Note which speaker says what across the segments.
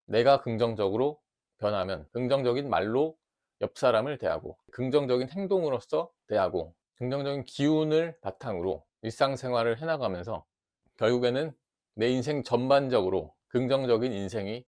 Speaker 1: 내가 긍정적으로 변하면 긍정적인 말로 옆 사람을 대하고 긍정적인 행동으로서 대하고 긍정적인 기운을 바탕으로 일상생활을 해나가면서 결국에는 내 인생 전반적으로 긍정적인 인생이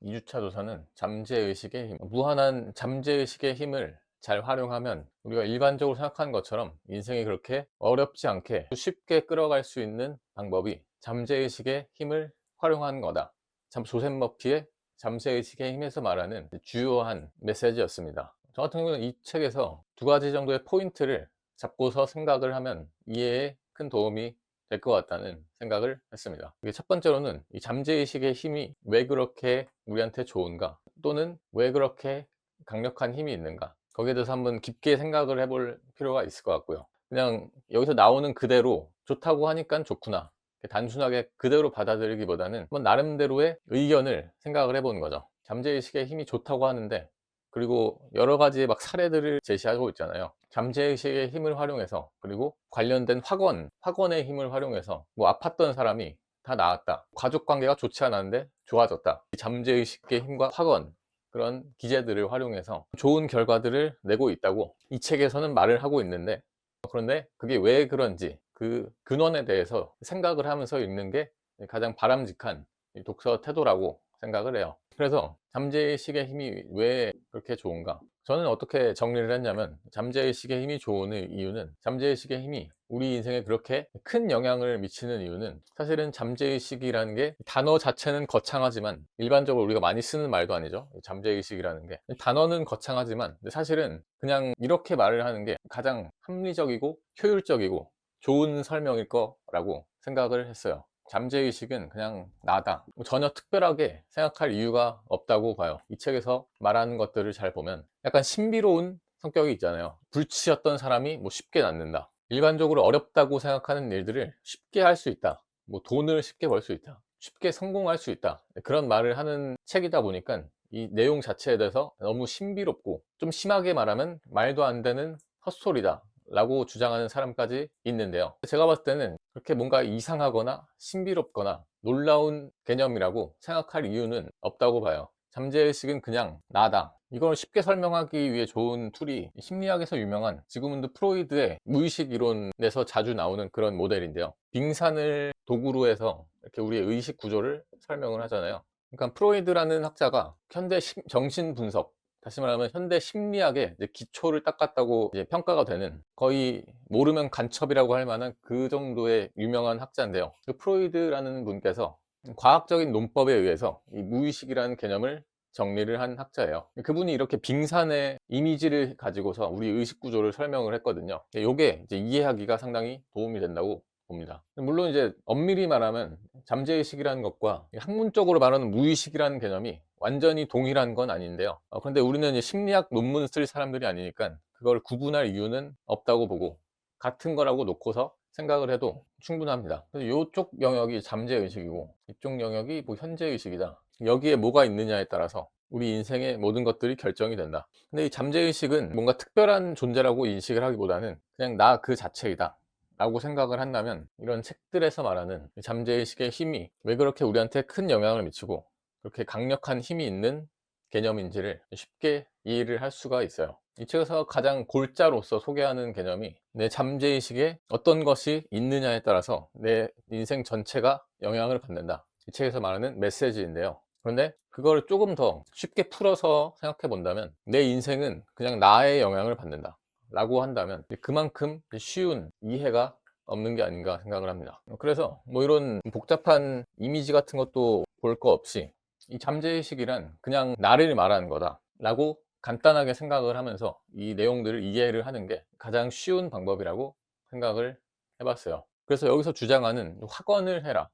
Speaker 1: 2주차 조사는 잠재의식의 힘, 무한한 잠재의식의 힘을 잘 활용하면 우리가 일반적으로 생각하는 것처럼 인생이 그렇게 어렵지 않게 쉽게 끌어갈 수 있는 방법이 잠재의식의 힘을 활용하는 거다. 참 조셉 머피의 잠재의식의 힘에서 말하는 주요한 메시지였습니다. 저 같은 경우는 이 책에서 두 가지 정도의 포인트를 잡고서 생각을 하면 이해에 큰 도움이 될 것 같다는 생각을 했습니다. 이게 첫 번째로는 이 잠재의식의 힘이 왜 그렇게 우리한테 좋은가, 또는 왜 그렇게 강력한 힘이 있는가, 거기에 대해서 한번 깊게 생각을 해볼 필요가 있을 것 같고요. 그냥 여기서 나오는 그대로 좋다고 하니까 좋구나, 단순하게 그대로 받아들이기보다는 한번 나름대로의 의견을 생각을 해보는 거죠. 잠재의식의 힘이 좋다고 하는데, 그리고 여러 가지의 막 사례들을 제시하고 있잖아요. 잠재의식의 힘을 활용해서, 그리고 관련된 학원의 힘을 활용해서 뭐 아팠던 사람이 다 나았다, 가족 관계가 좋지 않았는데 좋아졌다, 이 잠재의식의 힘과 학원, 그런 기제들을 활용해서 좋은 결과들을 내고 있다고 이 책에서는 말을 하고 있는데, 그런데 그게 왜 그런지 그 근원에 대해서 생각을 하면서 읽는 게 가장 바람직한 독서 태도라고 생각을 해요. 그래서 잠재의식의 힘이 왜 그렇게 좋은가, 저는 어떻게 정리를 했냐면, 잠재의식의 힘이 좋은 이유는, 잠재의식의 힘이 우리 인생에 그렇게 큰 영향을 미치는 이유는, 사실은 잠재의식이라는 게 단어 자체는 거창하지만, 일반적으로 우리가 많이 쓰는 말도 아니죠, 잠재의식이라는 게. 단어는 거창하지만 사실은 그냥 이렇게 말을 하는 게 가장 합리적이고 효율적이고 좋은 설명일 거라고 생각을 했어요. 잠재의식은 그냥 나다, 뭐 전혀 특별하게 생각할 이유가 없다고 봐요. 이 책에서 말하는 것들을 잘 보면 약간 신비로운 성격이 있잖아요. 불치였던 사람이 뭐 쉽게 낫는다, 일반적으로 어렵다고 생각하는 일들을 쉽게 할 수 있다, 뭐 돈을 쉽게 벌 수 있다, 쉽게 성공할 수 있다, 그런 말을 하는 책이다 보니까 이 내용 자체에 대해서 너무 신비롭고, 좀 심하게 말하면 말도 안 되는 헛소리다 라고 주장하는 사람까지 있는데요. 제가 봤을 때는 그렇게 뭔가 이상하거나 신비롭거나 놀라운 개념이라고 생각할 이유는 없다고 봐요. 잠재의식은 그냥 나다, 이걸 쉽게 설명하기 위해 좋은 툴이 심리학에서 유명한 지그문드 프로이드의 무의식 이론에서 자주 나오는 그런 모델인데요. 빙산을 도구로 해서 이렇게 우리의 의식 구조를 설명을 하잖아요. 그러니까 프로이드라는 학자가 현대 정신 분석, 다시 말하면 현대 심리학의 이제 기초를 닦았다고 이제 평가가 되는, 거의 모르면 간첩이라고 할 만한 그 정도의 유명한 학자인데요. 그 프로이드라는 분께서 과학적인 논법에 의해서 이 무의식이라는 개념을 정리를 한 학자예요. 그분이 이렇게 빙산의 이미지를 가지고서 우리 의식 구조를 설명을 했거든요. 이게 이제 이해하기가 상당히 도움이 된다고 봅니다. 물론 이제 엄밀히 말하면 잠재의식이라는 것과 학문적으로 말하는 무의식이라는 개념이 완전히 동일한 건 아닌데요. 그런데 우리는 이제 심리학 논문 쓸 사람들이 아니니까 그걸 구분할 이유는 없다고 보고, 같은 거라고 놓고서 생각을 해도 충분합니다. 이쪽 영역이 잠재의식이고 이쪽 영역이 뭐 현재의식이다, 여기에 뭐가 있느냐에 따라서 우리 인생의 모든 것들이 결정이 된다. 근데 이 잠재의식은 뭔가 특별한 존재라고 인식을 하기보다는 그냥 나 그 자체이다 라고 생각을 한다면, 이런 책들에서 말하는 잠재의식의 힘이 왜 그렇게 우리한테 큰 영향을 미치고 그렇게 강력한 힘이 있는 개념인지를 쉽게 이해를 할 수가 있어요. 이 책에서 가장 골자로서 소개하는 개념이, 내 잠재의식에 어떤 것이 있느냐에 따라서 내 인생 전체가 영향을 받는다, 이 책에서 말하는 메시지인데요. 그런데 그걸 조금 더 쉽게 풀어서 생각해 본다면, 내 인생은 그냥 나의 영향을 받는다 라고 한다면 그만큼 쉬운 이해가 없는 게 아닌가 생각을 합니다. 그래서 뭐 이런 복잡한 이미지 같은 것도 볼 거 없이 이 잠재의식이란 그냥 나를 말하는 거다 라고 간단하게 생각을 하면서 이 내용들을 이해를 하는 게 가장 쉬운 방법이라고 생각을 해봤어요. 그래서 여기서 주장하는 확언을 해라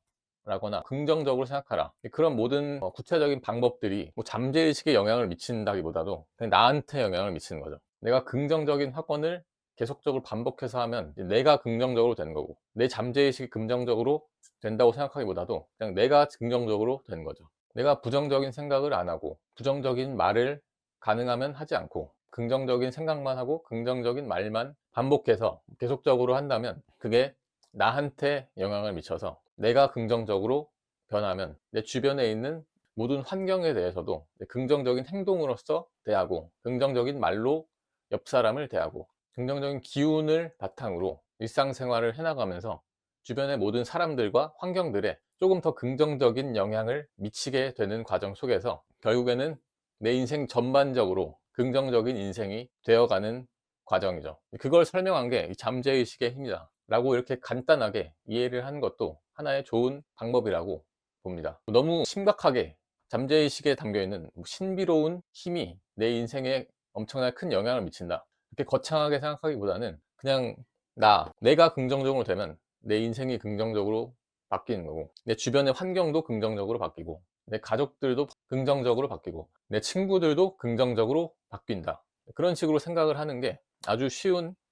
Speaker 1: 라거나 긍정적으로 생각하라, 그런 모든 구체적인 방법들이 뭐 잠재의식에 영향을 미친다기보다도 그냥 나한테 영향을 미치는 거죠. 내가 긍정적인 확언을 계속적으로 반복해서 하면 내가 긍정적으로 되는 거고, 내 잠재의식이 긍정적으로 된다고 생각하기보다도 그냥 내가 긍정적으로 되는 거죠. 내가 부정적인 생각을 안 하고 부정적인 말을 가능하면 하지 않고 긍정적인 생각만 하고 긍정적인 말만 반복해서 계속적으로 한다면, 그게 나한테 영향을 미쳐서 내가 긍정적으로 변하면 내 주변에 있는 모든 환경에 대해서도 긍정적인 행동으로서 대하고, 긍정적인 말로 옆 사람을 대하고, 긍정적인 기운을 바탕으로 일상생활을 해나가면서 주변의 모든 사람들과 환경들에 조금 더 긍정적인 영향을 미치게 되는 과정 속에서 결국에는 내 인생 전반적으로 긍정적인 인생이 되어가는 과정이죠. 그걸 설명한 게 이 잠재의식의 힘이다 라고 이렇게 간단하게 이해를 하는 것도 하나의 좋은 방법이라고 봅니다. 너무 심각하게 잠재의식에 담겨있는 신비로운 힘이 내 인생에 엄청나게 큰 영향을 미친다, 이렇게 거창하게 생각하기보다는 그냥 내가 긍정적으로 되면 내 인생이 긍정적으로 바뀌는 거고, 내 주변의 환경도 긍정적으로 바뀌고, 내 가족들도 긍정적으로 바뀌고, 내 친구들도 긍정적으로 바뀐다, 그런 식으로 생각을 하는 게 아주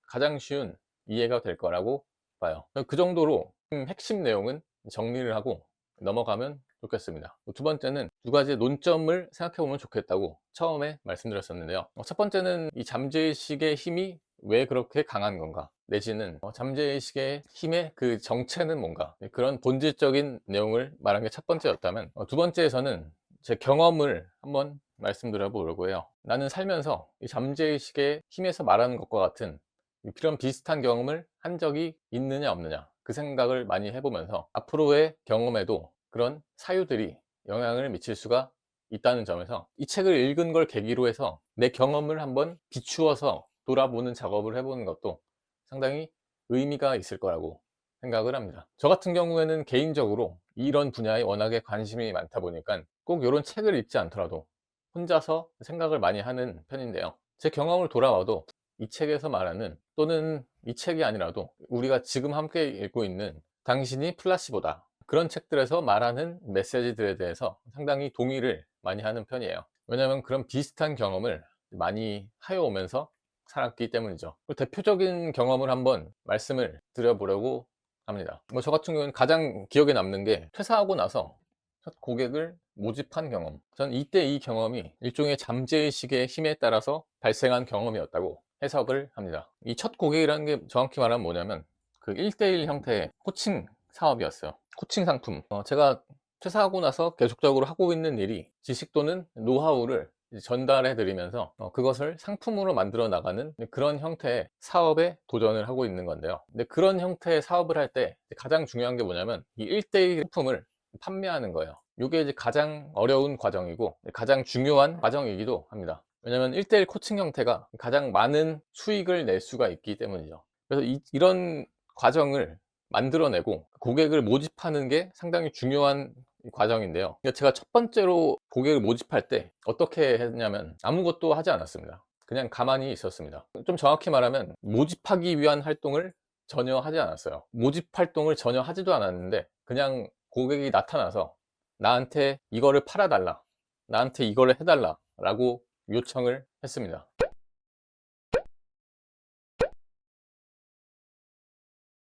Speaker 1: 가장 쉬운 이해가 될 거라고 봐요. 그 정도로 핵심 내용은 정리를 하고 넘어가면 좋겠습니다. 두 번째는 두 가지 논점을 생각해 보면 좋겠다고 처음에 말씀드렸었는데요. 첫 번째는 이 잠재의식의 힘이 왜 그렇게 강한 건가, 내지는 잠재의식의 힘의 그 정체는 뭔가, 그런 본질적인 내용을 말한 게 첫 번째였다면, 두 번째에서는 제 경험을 한번 말씀드려 보려고 해요. 나는 살면서 이 잠재의식의 힘에서 말하는 것과 같은 그런 비슷한 경험을 한 적이 있느냐 없느냐, 그 생각을 많이 해보면서 앞으로의 경험에도 그런 사유들이 영향을 미칠 수가 있다는 점에서 이 책을 읽은 걸 계기로 해서 내 경험을 한번 비추어서 돌아보는 작업을 해보는 것도 상당히 의미가 있을 거라고 생각을 합니다. 저 같은 경우에는 개인적으로 이런 분야에 워낙에 관심이 많다 보니까 꼭 이런 책을 읽지 않더라도 혼자서 생각을 많이 하는 편인데요. 제 경험을 돌아와도 이 책에서 말하는, 또는 이 책이 아니라도 우리가 지금 함께 읽고 있는 당신이 플라시보다, 그런 책들에서 말하는 메시지들에 대해서 상당히 동의를 많이 하는 편이에요. 왜냐하면 그런 비슷한 경험을 많이 하여오면서 살았기 때문이죠. 대표적인 경험을 한번 말씀을 드려보려고 합니다. 저 같은 경우는 가장 기억에 남는 게 퇴사하고 나서 첫 고객을 모집한 경험. 전 이때 이 경험이 일종의 잠재의식의 힘에 따라서 발생한 경험이었다고 해석을 합니다. 이 첫 고객이라는 게 정확히 말하면 뭐냐면 그 1대1 형태의 코칭 사업이었어요. 코칭 상품. 제가 퇴사하고 나서 계속적으로 하고 있는 일이 지식 또는 노하우를 전달해 드리면서 그것을 상품으로 만들어 나가는 그런 형태의 사업에 도전을 하고 있는 건데요. 근데 그런 형태의 사업을 할 때 가장 중요한 게 뭐냐면 이 1대1 상품을 판매하는 거예요. 이게 이제 가장 어려운 과정이고 가장 중요한 과정이기도 합니다. 왜냐면 1대1 코칭 형태가 가장 많은 수익을 낼 수가 있기 때문이죠. 그래서 이런 과정을 만들어내고 고객을 모집하는 게 상당히 중요한 과정인데요. 제가 첫 번째로 고객을 모집할 때 어떻게 했냐면 아무것도 하지 않았습니다. 그냥 가만히 있었습니다. 좀 정확히 말하면 모집하기 위한 활동을 전혀 하지 않았어요. 모집 활동을 전혀 하지도 않았는데 그냥 고객이 나타나서 나한테 이거를 팔아달라, 나한테 이거를 해달라 라고 요청을 했습니다.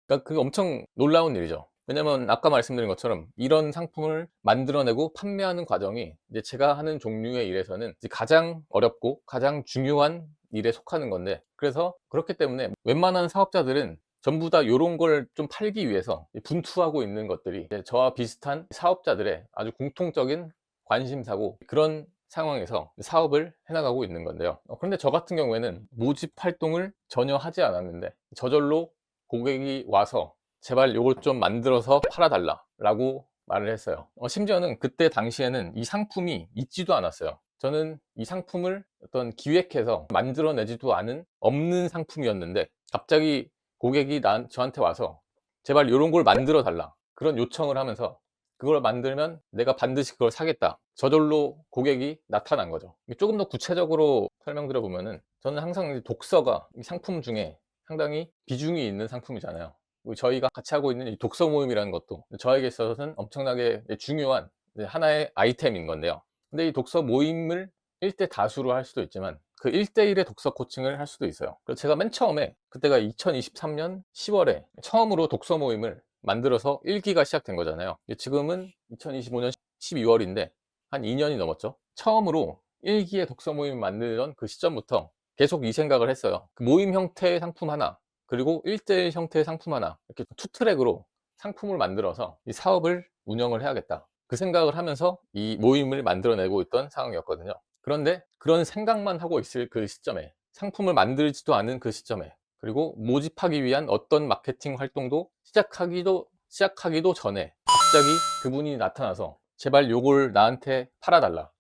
Speaker 1: 그러니까 그게 엄청 놀라운 일이죠. 왜냐면 아까 말씀드린 것처럼 이런 상품을 만들어내고 판매하는 과정이 이제 제가 하는 종류의 일에서는 이제 가장 어렵고 가장 중요한 일에 속하는 건데, 그래서 그렇기 때문에 웬만한 사업자들은 전부 다 요런 걸 좀 팔기 위해서 분투하고 있는 것들이 이제 저와 비슷한 사업자들의 아주 공통적인 관심사고, 그런 상황에서 사업을 해나가고 있는 건데요. 그런데 저 같은 경우에는 모집 활동을 전혀 하지 않았는데 저절로 고객이 와서 제발 요걸 좀 만들어서 팔아달라 라고 말을 했어요. 심지어는 그때 당시에는 이 상품이 있지도 않았어요. 저는 이 상품을 어떤 기획해서 만들어내지도 않은 없는 상품이었는데 갑자기 고객이 저한테 와서 제발 요런 걸 만들어 달라, 그런 요청을 하면서 그걸 만들면 내가 반드시 그걸 사겠다, 저절로 고객이 나타난 거죠. 조금 더 구체적으로 설명드려 보면은, 저는 항상 독서가 이 상품 중에 상당히 비중이 있는 상품이잖아요. 저희가 같이 하고 있는 이 독서 모임이라는 것도 저에게 있어서는 엄청나게 중요한 하나의 아이템인 건데요. 근데 이 독서 모임을 1대 다수로 할 수도 있지만 그 1대1의 독서 코칭을 할 수도 있어요. 그래서 제가 맨 처음에, 그때가 2023년 10월에 처음으로 독서 모임을 만들어서 1기가 시작된 거잖아요. 지금은 2025년 12월인데 한 2년이 넘었죠. 처음으로 1기의 독서 모임을 만들던 그 시점부터 계속 이 생각을 했어요. 그 모임 형태의 상품 하나, 그리고 1대1 형태의 상품 하나, 이렇게 투 트랙으로 상품을 만들어서 이 사업을 운영을 해야겠다, 그 생각을 하면서 이 모임을 만들어내고 있던 상황이었거든요. 그런데 그런 생각만 하고 있을 그 시점에, 상품을 만들지도 않은 그 시점에, 그리고 모집하기 위한 어떤 마케팅 활동도 시작하기도 전에 갑자기 그분이 나타나서 제발 요걸 나한테 팔아달라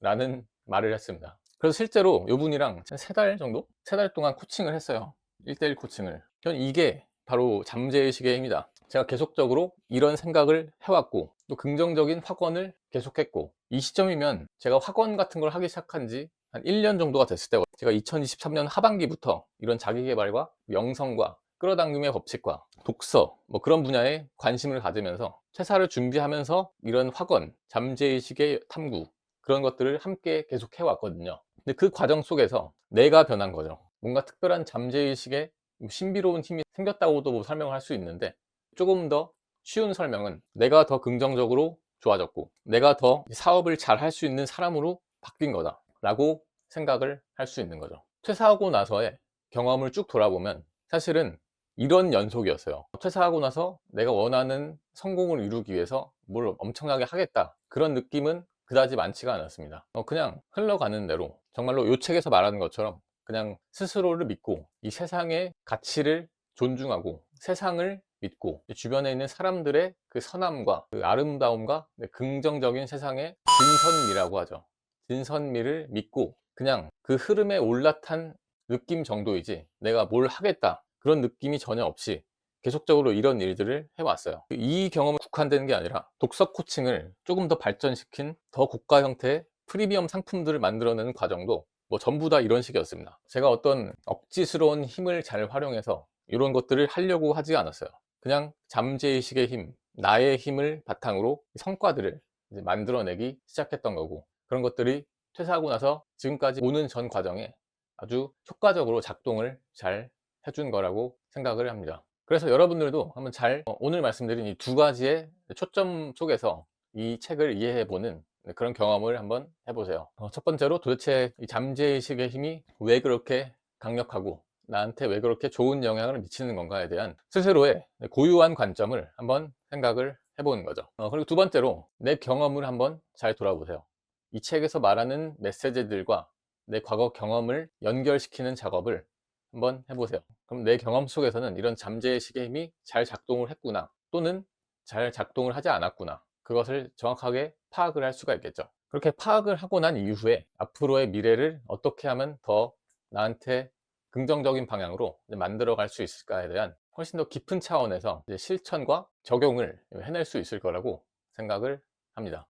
Speaker 1: 라는 말을 했습니다. 그래서 실제로 이분이랑 3달 정도? 3달 동안 코칭을 했어요. 1대1 코칭을. 전 이게 바로 잠재의식의 힘이다. 제가 계속적으로 이런 생각을 해왔고, 또 긍정적인 확언을 계속했고, 이 시점이면 제가 확언 같은 걸 하기 시작한 지 한 1년 정도가 됐을 때거든요. 제가 2023년 하반기부터 이런 자기계발과 명성과 끌어당김의 법칙과 독서, 뭐 그런 분야에 관심을 가지면서 퇴사를 준비하면서 이런 확언, 잠재의식의 탐구, 그런 것들을 함께 계속 해왔거든요. 근데 그 과정 속에서 내가 변한 거죠. 뭔가 특별한 잠재의식에 신비로운 힘이 생겼다고도 뭐 설명을 할 수 있는데, 조금 더 쉬운 설명은 내가 더 긍정적으로 좋아졌고, 내가 더 사업을 잘 할 수 있는 사람으로 바뀐 거다 라고 생각을 할 수 있는 거죠. 퇴사하고 나서의 경험을 쭉 돌아보면 사실은 이런 연속이었어요. 퇴사하고 나서 내가 원하는 성공을 이루기 위해서 뭘 엄청나게 하겠다, 그런 느낌은 그다지 많지가 않았습니다. 그냥 흘러가는 대로, 정말로 이 책에서 말하는 것처럼 그냥 스스로를 믿고, 이 세상의 가치를 존중하고, 세상을 믿고, 주변에 있는 사람들의 그 선함과 그 아름다움과 긍정적인 세상의 진선미라고 하죠. 진선미를 믿고 그냥 그 흐름에 올라탄 느낌 정도이지, 내가 뭘 하겠다 그런 느낌이 전혀 없이 계속적으로 이런 일들을 해왔어요. 이 경험은 국한되는 게 아니라 독서 코칭을 조금 더 발전시킨 더 고가 형태의 프리미엄 상품들을 만들어내는 과정도 뭐 전부 다 이런 식이었습니다. 제가 어떤 억지스러운 힘을 잘 활용해서 이런 것들을 하려고 하지 않았어요. 그냥 잠재의식의 힘, 나의 힘을 바탕으로 성과들을 이제 만들어내기 시작했던 거고, 그런 것들이 퇴사하고 나서 지금까지 오는 전 과정에 아주 효과적으로 작동을 잘 해준 거라고 생각을 합니다. 그래서 여러분들도 한번 오늘 말씀드린 이 2가지의 초점 속에서 이 책을 이해해보는 그런 경험을 한번 해보세요. 첫 번째로, 도대체 이 잠재의식의 힘이 왜 그렇게 강력하고 나한테 왜 그렇게 좋은 영향을 미치는 건가에 대한 스스로의 고유한 관점을 한번 생각을 해보는 거죠. 그리고 2번째로, 내 경험을 한번 잘 돌아보세요. 이 책에서 말하는 메시지들과 내 과거 경험을 연결시키는 작업을 한번 해보세요. 그럼 내 경험 속에서는 이런 잠재의식의 힘이 잘 작동을 했구나, 또는 잘 작동을 하지 않았구나, 그것을 정확하게 파악을 할 수가 있겠죠. 그렇게 파악을 하고 난 이후에 앞으로의 미래를 어떻게 하면 더 나한테 긍정적인 방향으로 만들어 갈 수 있을까에 대한 훨씬 더 깊은 차원에서 실천과 적용을 해낼 수 있을 거라고 생각을 합니다.